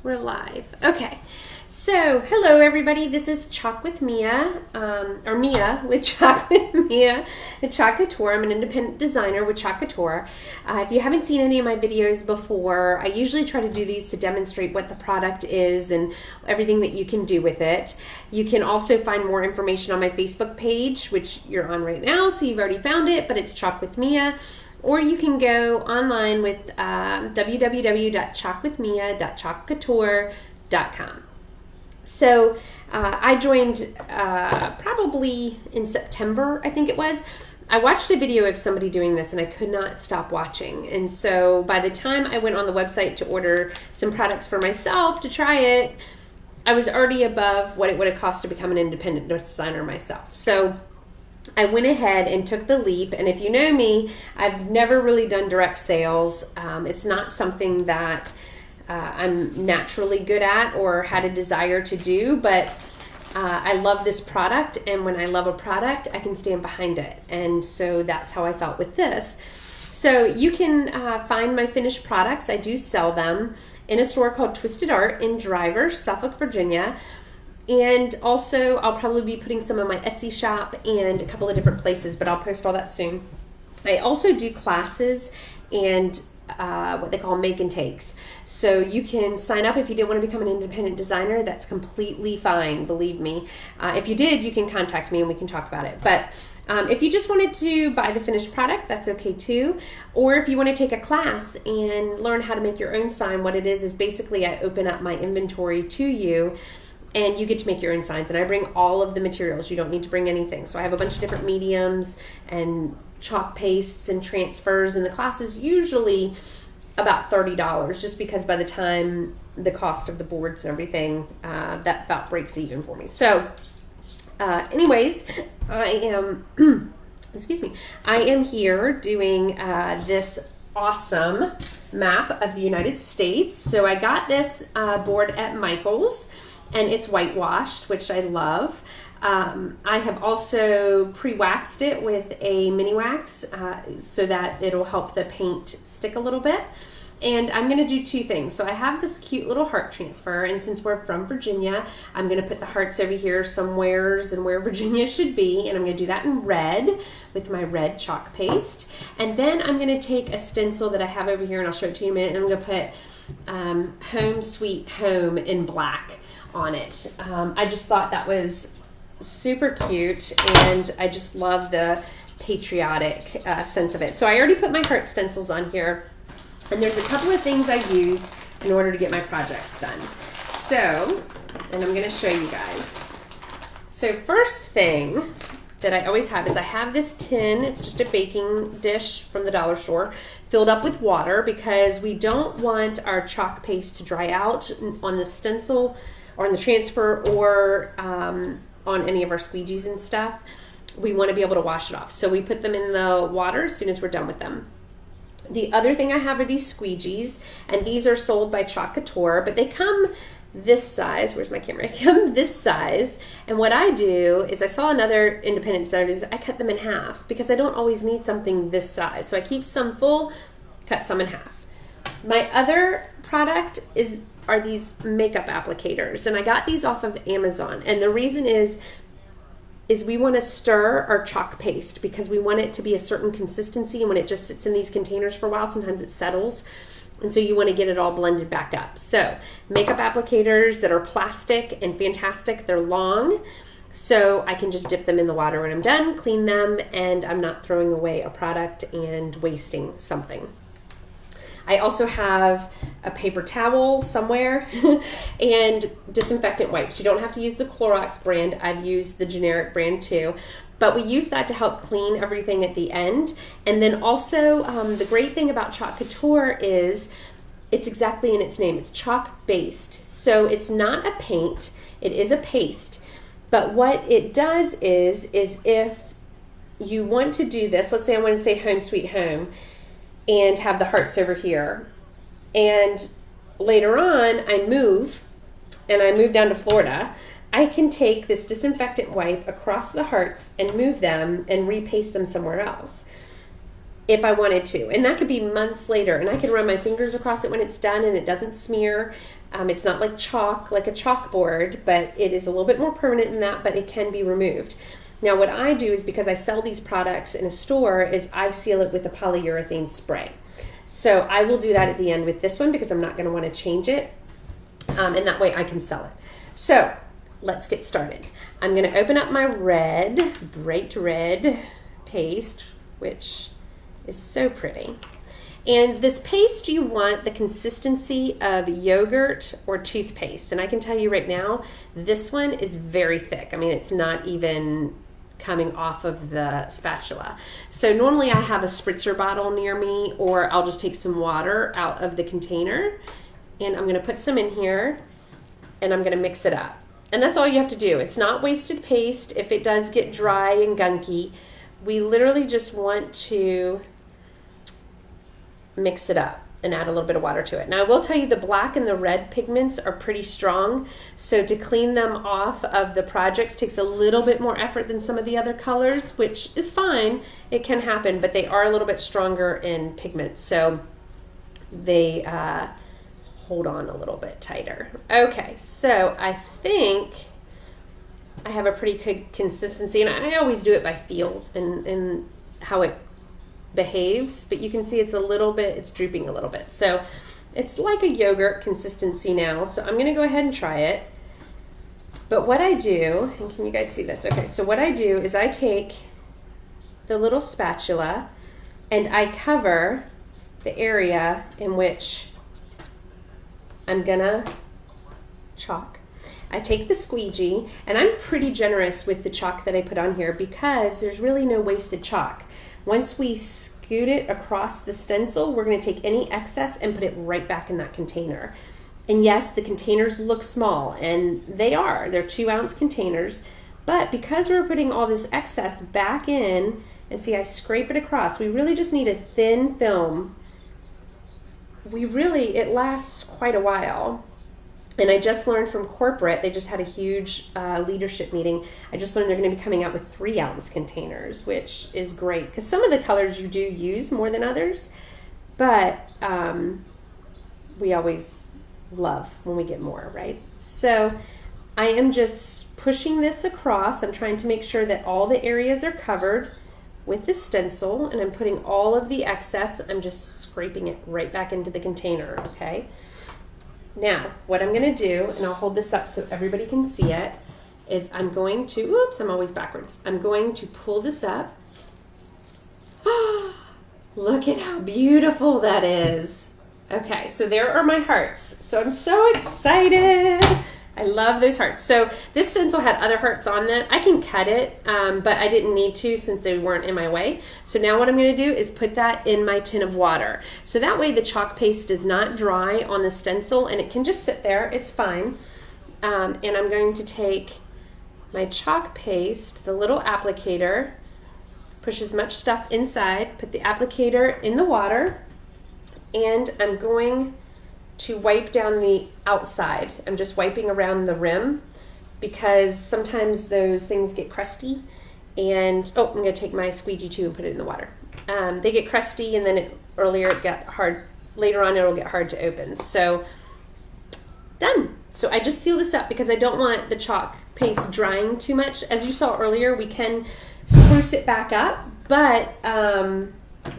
We're live. Okay. So, hello everybody. This is Chalk with Mia, or Mia with Chalk with Mia at Chalk Couture. I'm an independent designer with Chalk Couture. If you haven't seen any of my videos before, I usually try to do these to demonstrate what the product is and everything that you can do with it. You can also find more information on my Facebook page, which you're on right now, so you've already found it, but it's Chalk with Mia. Or you can go online with www.chalkwithmia.chalkcouture.com. So I joined probably in September, I think it was. I watched a video of somebody doing this and I could not stop watching. And so by the time I went on the website to order some products for myself to try it, I was already above what it would have cost to become an independent designer myself. So I went ahead and took the leap, and if you know me, I've never really done direct sales. It's not something that I'm naturally good at or had a desire to do, but I love this product, and when I love a product, I can stand behind it, and so that's how I felt with this. So you can find my finished products. I do sell them in a store called Twisted Art in Driver, Suffolk, Virginia. And also, I'll probably be putting some on my Etsy shop and a couple of different places, but I'll post all that soon. I also do classes and what they call make and takes. So you can sign up if you didn't want to become an independent designer. That's completely fine, believe me. If you did, you can contact me and we can talk about it. But if you just wanted to buy the finished product, that's okay too. Or if you want to take a class and learn how to make your own sign, what it is basically I open up my inventory to you, and you get to make your own signs. And I bring all of the materials. You don't need to bring anything. So I have a bunch of different mediums and chalk pastes and transfers. And the class is usually about $30, just because by the time the cost of the boards and everything, that about breaks even for me. So anyways, I am, excuse me, I am here doing this awesome map of the United States. So I got this board at Michael's, and it's whitewashed, which I love. I have also pre-waxed it with a mini wax so that it'll help the paint stick a little bit. And I'm going to do two things. So I have this cute little heart transfer, and since we're from Virginia, I'm going to put the hearts over here somewheres and where Virginia should be, and I'm going to do that in red with my red chalk paste. And then I'm going to take a stencil that I have over here, and I'll show it to you in a minute, and I'm going to put Home Sweet Home in black on it. I just thought that was super cute, and I just love the patriotic sense of it. So I already put my heart stencils on here, and there's a couple of things I use in order to get my projects done. So, and I'm going to show you guys. So first thing that I always have is I have this tin. It's just a baking dish from the dollar store filled up with water, because we don't want our chalk paste to dry out on the stencil or on the transfer or on any of our squeegees and stuff. We want to be able to wash it off. So we put them in the water as soon as we're done with them. The other thing I have are these squeegees, and these are sold by Chalk Couture, but they come this size. Where's my camera? They come this size, and what I do is I saw another independent designer do, I cut them in half because I don't always need something this size. So I keep some full, cut some in half. My other product are these makeup applicators, and I got these off of Amazon, and the reason is we want to stir our chalk paste because we want it to be a certain consistency, and when it just sits in these containers for a while, sometimes it settles, and so you want to get it all blended back up. So makeup applicators that are plastic and fantastic. They're long, so I can just dip them in the water when I'm done, clean them, and I'm not throwing away a product and wasting something. I also have a paper towel somewhere and disinfectant wipes. You don't have to use the Clorox brand. I've used the generic brand too. But we use that to help clean everything at the end. And then also the great thing about Chalk Couture is it's exactly in its name. It's chalk based. So it's not a paint. It is a paste. But what it does is if you want to do this, let's say I want to say Home Sweet Home, and have the hearts over here, and later on I move down to Florida, I can take this disinfectant wipe across the hearts and move them and repaste them somewhere else. if I wanted to. And that could be months later, and I can run my fingers across it when it's done and it doesn't smear. It's not like chalk, like a chalkboard, but it is a little bit more permanent than that, but it can be removed. Now what I do is, because I sell these products in a store, is I seal it with a polyurethane spray. So I will do that at the end with this one because I'm not going to want to change it, and that way I can sell it. So let's get started. I'm going to open up my red, bright red paste, which is so pretty. And this paste, you want the consistency of yogurt or toothpaste. And I can tell you right now, this one is very thick. I mean, it's not even coming off of the spatula. So normally I have a spritzer bottle near me, or I'll just take some water out of the container, and I'm gonna put some in here, and I'm gonna mix it up. And that's all you have to do. It's not wasted paste. If it does get dry and gunky, we literally just want to mix it up and add a little bit of water to it. Now I will tell you, the black and the red pigments are pretty strong, so to clean them off of the projects takes a little bit more effort than some of the other colors, which is fine. It can happen, but they are a little bit stronger in pigments, so they hold on a little bit tighter. Okay, so I think I have a pretty good consistency, and I always do it by feel and how it behaves, but you can see it's a little bit, it's drooping a little bit. So it's like a yogurt consistency now. So I'm going to go ahead and try it. But what I do, and can you guys see this? Okay, so what I do is I take the little spatula and I cover the area in which I'm gonna chalk. I take the squeegee, and I'm pretty generous with the chalk that I put on here because there's really no wasted chalk. Once we scoot it across the stencil, we're going to take any excess and put it right back in that container. And yes, the containers look small, and they are. They're 2-ounce containers. But because we're putting all this excess back in, and see, I scrape it across, we really just need a thin film. It lasts quite a while. And I just learned from corporate, they just had a huge leadership meeting. I just learned they're going to be coming out with 3-ounce containers, which is great. Because some of the colors you do use more than others, but we always love when we get more, right? So I am just pushing this across. I'm trying to make sure that all the areas are covered with the stencil, and I'm putting all of the excess, I'm just scraping it right back into the container, okay? Now, what I'm going to do, and I'll hold this up so everybody can see it, is I'm going to, oops, I'm always backwards. I'm going to pull this up. Look at how beautiful that is. Okay, so there are my hearts. So I'm so excited. I love those hearts. So this stencil had other hearts on it. I can cut it, but I didn't need to since they weren't in my way. So now what I'm going to do is put that in my tin of water. So that way the chalk paste does not dry on the stencil, and it can just sit there. It's fine. And I'm going to take my chalk paste, the little applicator, push as much stuff inside, put the applicator in the water, and I'm going to wipe down the outside. I'm just wiping around the rim because sometimes those things get crusty, and I'm going to take my squeegee too and put it in the water. They get crusty, and then later on it'll get hard to open. So done. So I just seal this up because I don't want the chalk paste drying too much. As you saw earlier, we can spruce it back up, but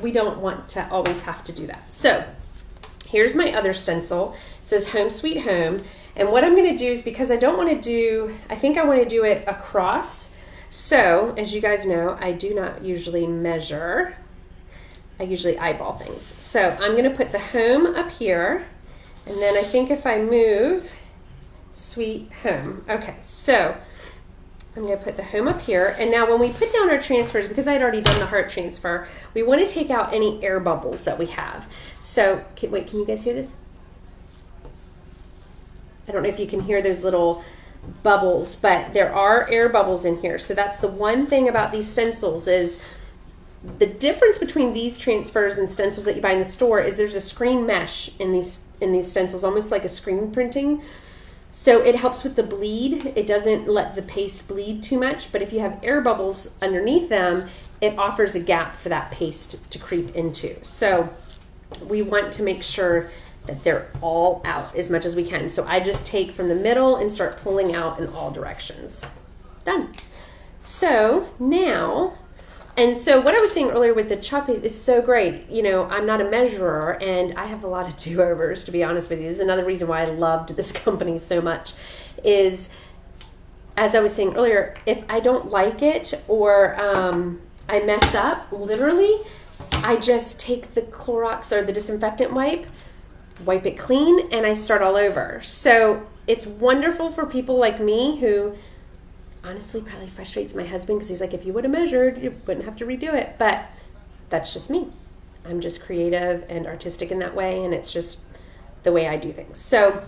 we don't want to always have to do that. So here's my other stencil. It says Home Sweet Home. And what I'm going to do is, because I don't want to do, I think I want to do it across. So, as you guys know, I do not usually measure. I usually eyeball things. So I'm going to put the home up here. And then I think if I move, Sweet Home. Okay, so I'm going to put the home up here. And now when we put down our transfers, because I had already done the heart transfer, we want to take out any air bubbles that we have. So, wait, can you guys hear this? I don't know if you can hear those little bubbles, but there are air bubbles in here. So that's the one thing about these stencils is the difference between these transfers and stencils that you buy in the store is there's a screen mesh in these stencils, almost like a screen printing. So it helps with the bleed. It doesn't let the paste bleed too much, but if you have air bubbles underneath them, it offers a gap for that paste to creep into. So we want to make sure that they're all out as much as we can. So I just take from the middle and start pulling out in all directions. Done. So now, and so what I was saying earlier with the chalk paste is so great. You know, I'm not a measurer and I have a lot of do-overs, to be honest with you. This is another reason why I loved this company so much is, as I was saying earlier, if I don't like it or I mess up, literally, I just take the Clorox or the disinfectant wipe it clean, and I start all over. So it's wonderful for people like me who honestly probably frustrates my husband because he's like, if you would have measured, you wouldn't have to redo it. But that's just me. I'm just creative and artistic in that way, and it's just the way I do things. So,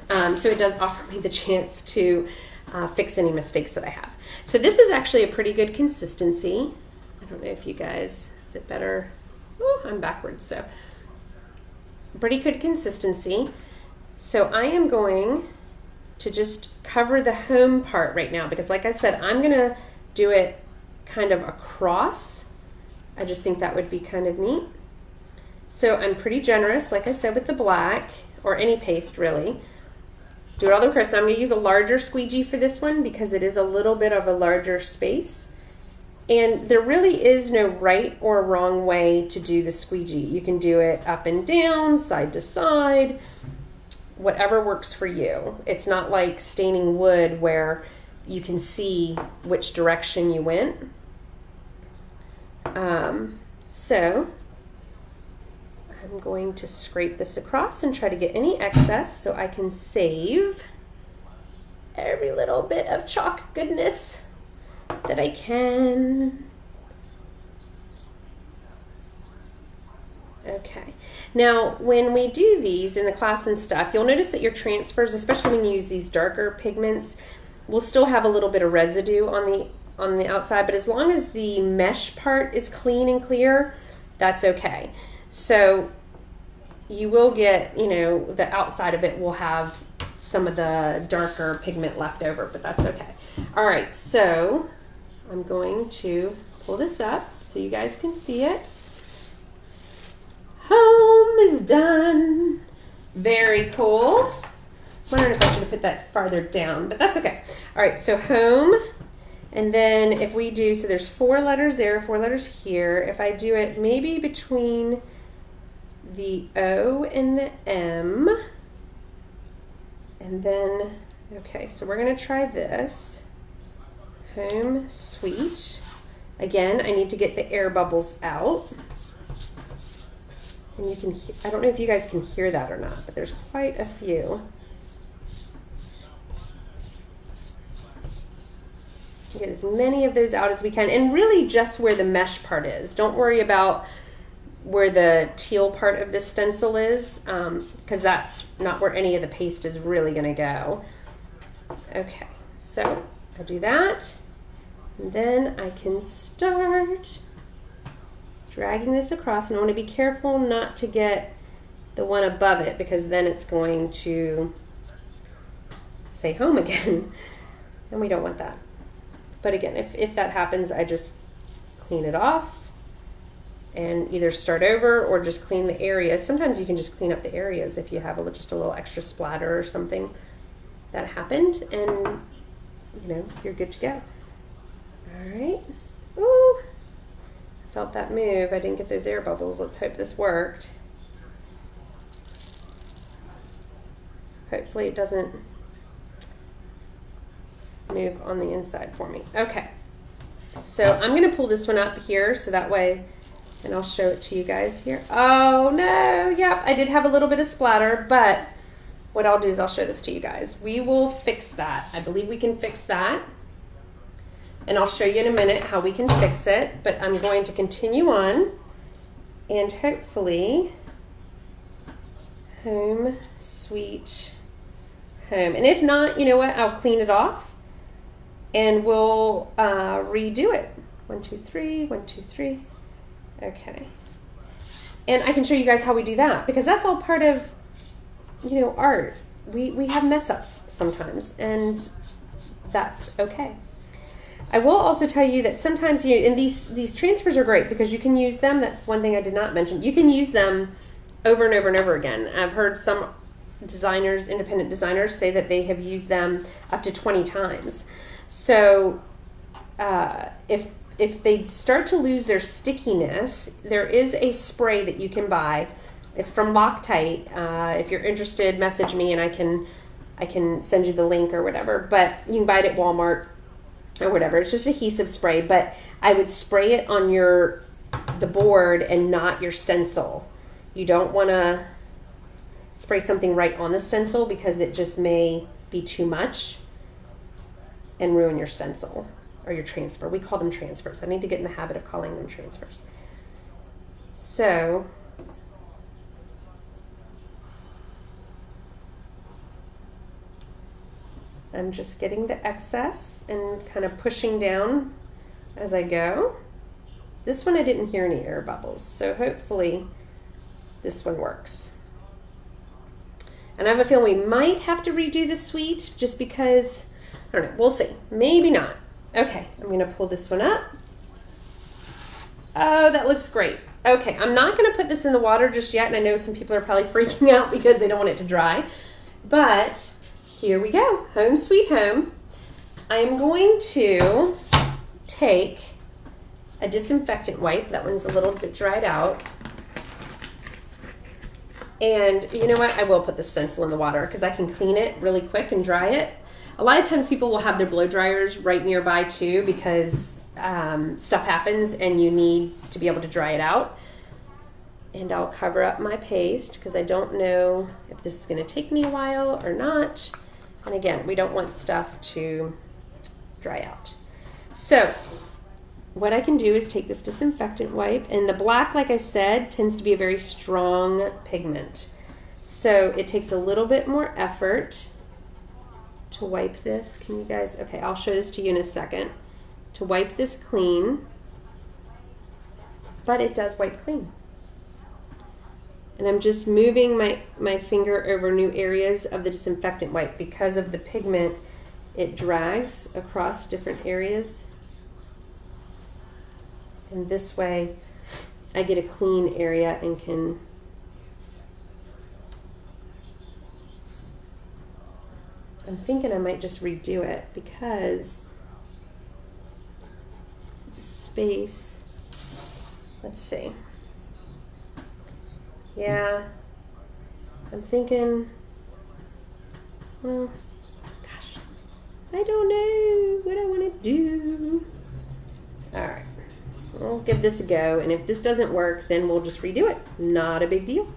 so it does offer me the chance to fix any mistakes that I have. So this is actually a pretty good consistency. I don't know if you guys, is it better? Oh, I'm backwards, so pretty good consistency. So I am going to just cover the home part right now because like I said, I'm gonna do it kind of across. I just think that would be kind of neat. So I'm pretty generous, like I said, with the black or any paste really. Do it all the way across. I'm gonna use a larger squeegee for this one because it is a little bit of a larger space. And there really is no right or wrong way to do the squeegee. You can do it up and down, side to side, whatever works for you. It's not like staining wood where you can see which direction you went. So I'm going to scrape this across and try to get any excess so I can save every little bit of chalk goodness that I can. Okay, now when we do these in the class and stuff, you'll notice that your transfers, especially when you use these darker pigments, will still have a little bit of residue on the outside, but as long as the mesh part is clean and clear, that's okay. So you will get, you know, the outside of it will have some of the darker pigment left over, but that's okay. All right, so I'm going to pull this up so you guys can see it. Home is done. Very cool. Wondering if I should have put that farther down, but that's okay. All right, so home, and then if we do, so there's 4 letters there, 4 letters here. If I do it maybe between the O and the M, and then, okay, so we're gonna try this. Home sweet. Again, I need to get the air bubbles out. And you can, I don't know if you guys can hear that or not, but there's quite a few. Get as many of those out as we can, and really just where the mesh part is. Don't worry about where the teal part of this stencil is, because that's not where any of the paste is really gonna go. Okay, so I'll do that, and then I can start dragging this across, and I want to be careful not to get the one above it because then it's going to say home again, and we don't want that. But again, if that happens, I just clean it off and either start over or just clean the areas. Sometimes you can just clean up the areas if you have just a little extra splatter or something that happened, and you know, you're good to go. All right. Ooh, felt that move. I didn't get those air bubbles. Let's hope this worked. Hopefully it doesn't move on the inside for me. Okay, so I'm gonna pull this one up here so that way, and I'll show it to you guys here. Oh no, yep, I did have a little bit of splatter, but what I'll do is I'll show this to you guys. We will fix that. I believe we can fix that, and I'll show you in a minute how we can fix it, but I'm going to continue on, and hopefully home sweet home. And if not, you know what, I'll clean it off and we'll redo it. 1, 2, 3, 1, 2, 3. Okay. And I can show you guys how we do that, because that's all part of, you know, art. We have mess ups sometimes, and that's okay. I will also tell you that sometimes and these transfers are great because you can use them. That's one thing I did not mention. You can use them over and over and over again. I've heard some designers, independent designers, say that they have used them up to 20 times. So if they start to lose their stickiness, there is a spray that you can buy. It's from Loctite. If you're interested, message me and I can send you the link or whatever. But you can buy it at Walmart or whatever. It's just adhesive spray, but I would spray it on the board and not your stencil. You don't want to spray something right on the stencil because it just may be too much and ruin your stencil or your transfer. We call them transfers. I need to get in the habit of calling them transfers. So I'm just getting the excess and kind of pushing down as I go. This one I didn't hear any air bubbles, so hopefully this one works. And I have a feeling we might have to redo the suite just because, I don't know, we'll see. Maybe not. Okay, I'm gonna pull this one up. Oh, that looks great. Okay, I'm not gonna put this in the water just yet, and I know some people are probably freaking out because they don't want it to dry, but here we go, home sweet home. I'm going to take a disinfectant wipe. That one's a little bit dried out. And you know what? I will put the stencil in the water because I can clean it really quick and dry it. A lot of times people will have their blow dryers right nearby too because stuff happens and you need to be able to dry it out. And I'll cover up my paste because I don't know if this is going to take me a while or not. And again, we don't want stuff to dry out. So what I can do is take this disinfectant wipe, and the black, like I said, tends to be a very strong pigment. So it takes a little bit more effort to wipe this. Can you guys, okay, I'll show this to you in a second. To wipe this clean, but it does wipe clean. And I'm just moving my finger over new areas of the disinfectant wipe. Because of the pigment, it drags across different areas. And this way, I get a clean area and can I'm thinking I might just redo it because the space, let's see. Yeah, I'm thinking, well, gosh, I don't know what I want to do. All right, we'll give this a go, and if this doesn't work, then we'll just redo it. Not a big deal.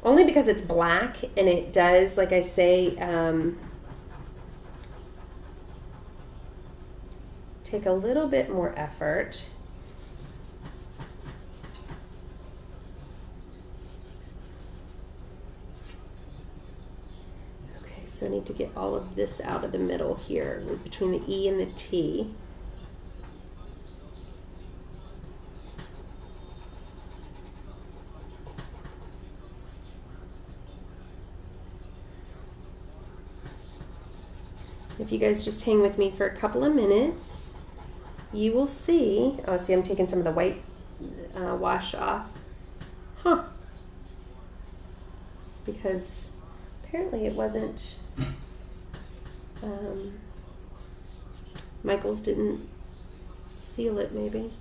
Only because it's black, and it does, like I say, take a little bit more effort. So I need to get all of this out of the middle here, between the E and the T. If you guys just hang with me for a couple of minutes, you will see, oh, see I'm taking some of the white wash off. Huh. Because apparently it wasn't, Michael's didn't seal it maybe.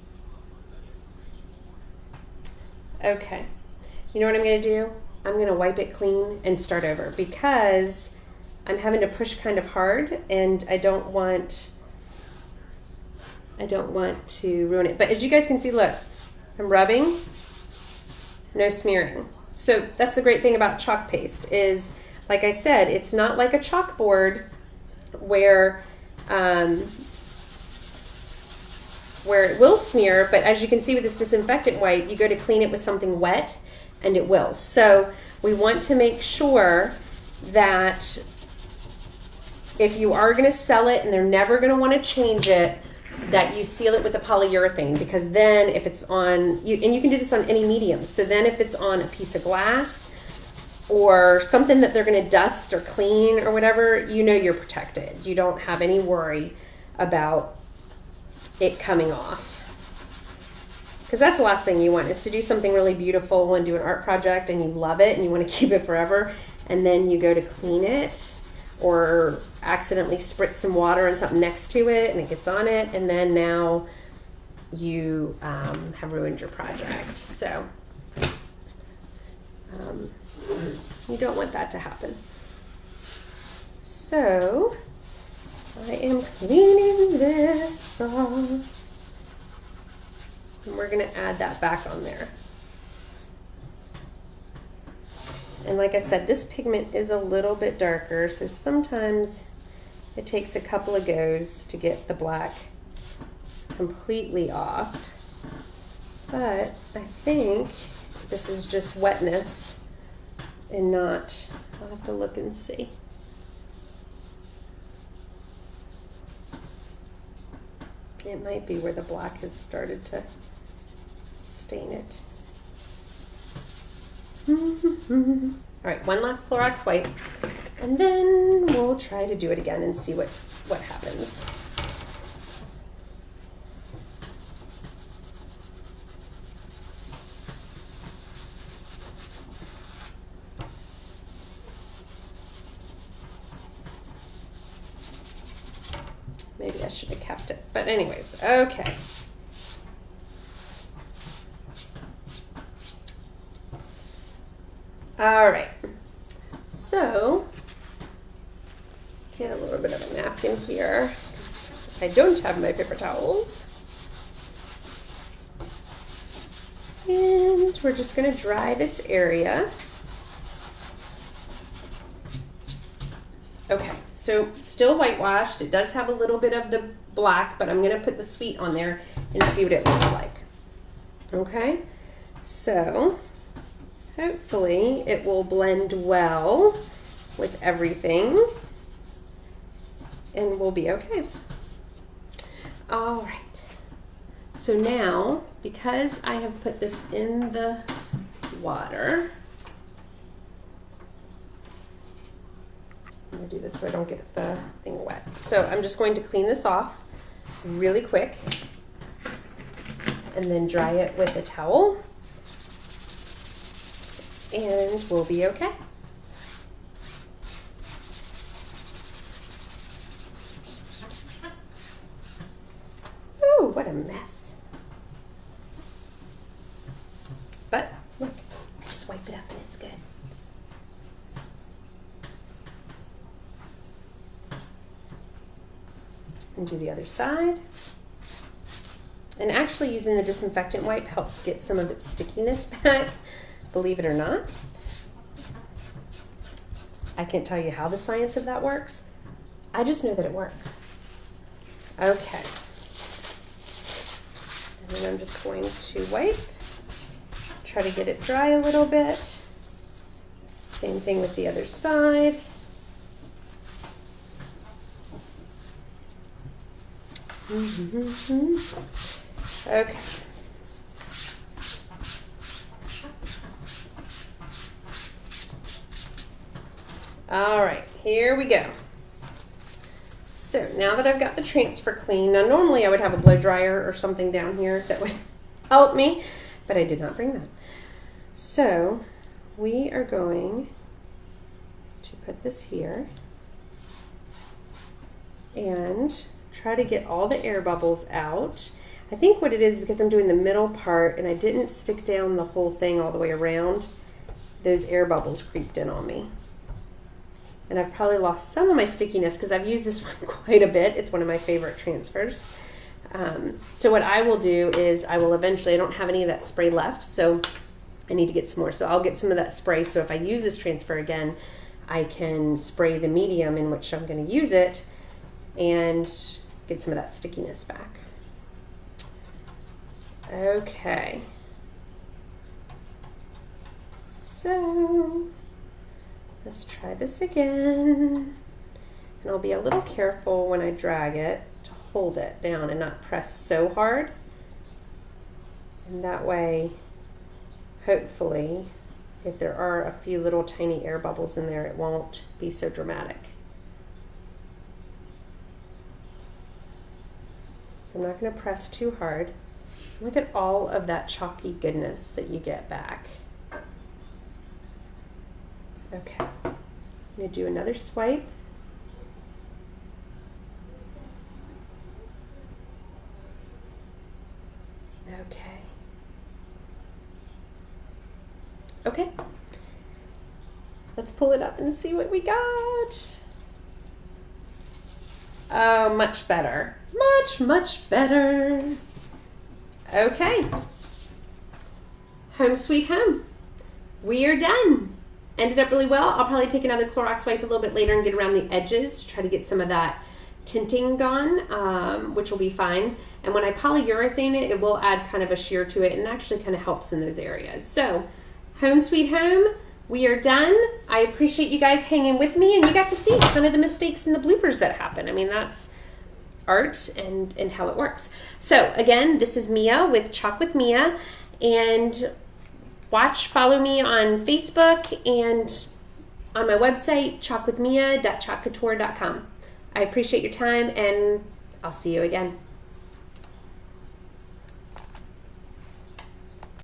Okay, you know what I'm going to do? I'm going to wipe it clean and start over because I'm having to push kind of hard and I don't want to ruin it. But as you guys can see, look, I'm rubbing, no smearing. So that's the great thing about chalk paste is, like I said, it's not like a chalkboard where it will smear, but as you can see with this disinfectant wipe, you go to clean it with something wet and it will. So we want to make sure that if you are going to sell it and they're never going to want to change it, that you seal it with a polyurethane, because then if it's on, and you can do this on any medium, so then if it's on a piece of glass or something that they're going to dust or clean or whatever, you know you're protected. You don't have any worry about it coming off. Because that's the last thing you want, is to do something really beautiful and do an art project and you love it and you want to keep it forever, and then you go to clean it or accidentally spritz some water on something next to it and it gets on it, and then now you have ruined your project. So you don't want that to happen. So I am cleaning this off. And we're going to add that back on there. And like I said, this pigment is a little bit darker, so sometimes it takes a couple of goes to get the black completely off. But I think this is just wetness and not, I'll have to look and see. It might be where the black has started to stain it. All right, one last Clorox wipe, and then we'll try to do it again and see what happens. Maybe I should have kept it, but anyways, okay. All right, so get a little bit of a napkin here. I don't have my paper towels. And we're just gonna dry this area. Okay, so still whitewashed. It does have a little bit of the black, but I'm gonna put the sweet on there and see what it looks like. Okay, so hopefully it will blend well with everything and we'll be okay. All right, so now because I have put this in the water, I'm gonna do this so I don't get the thing wet. So I'm just going to clean this off really quick and then dry it with a towel, and we'll be okay. Ooh, what a mess. But look, just wipe it up and it's good. And do the other side. And actually using the disinfectant wipe helps get some of its stickiness back, believe it or not. I can't tell you how the science of that works. I just know that it works. Okay. And then I'm just going to wipe, try to get it dry a little bit. Same thing with the other side. Okay. All right, here we go. So now that I've got the transfer clean, now normally I would have a blow dryer or something down here that would help me, but I did not bring that. So we are going to put this here and try to get all the air bubbles out. I think what it is, because I'm doing the middle part and I didn't stick down the whole thing all the way around, those air bubbles creeped in on me. And I've probably lost some of my stickiness because I've used this one quite a bit. It's one of my favorite transfers. So what I will do is I will eventually, I don't have any of that spray left, so I need to get some more. So I'll get some of that spray, so if I use this transfer again, I can spray the medium in which I'm going to use it and get some of that stickiness back. Okay. So let's try this again. And I'll be a little careful when I drag it to hold it down and not press so hard. And that way, hopefully, if there are a few little tiny air bubbles in there, it won't be so dramatic. So I'm not going to press too hard. Look at all of that chalky goodness that you get back. Okay, I'm going to do another swipe. Okay. Okay. Let's pull it up and see what we got. Oh, much better. Much, much better. Okay. Home sweet home. We are done. Ended up really well. I'll probably take another Clorox wipe a little bit later and get around the edges to try to get some of that tinting gone, which will be fine. And when I polyurethane it, it will add kind of a sheer to it and actually kind of helps in those areas. So, home sweet home, we are done. I appreciate you guys hanging with me, and you got to see kind of the mistakes and the bloopers that happen. I mean, that's art and how it works. So again, this is Mia with Chalk with Mia, and follow me on Facebook and on my website, chalkwithmia.chalkcouture.com. I appreciate your time, and I'll see you again.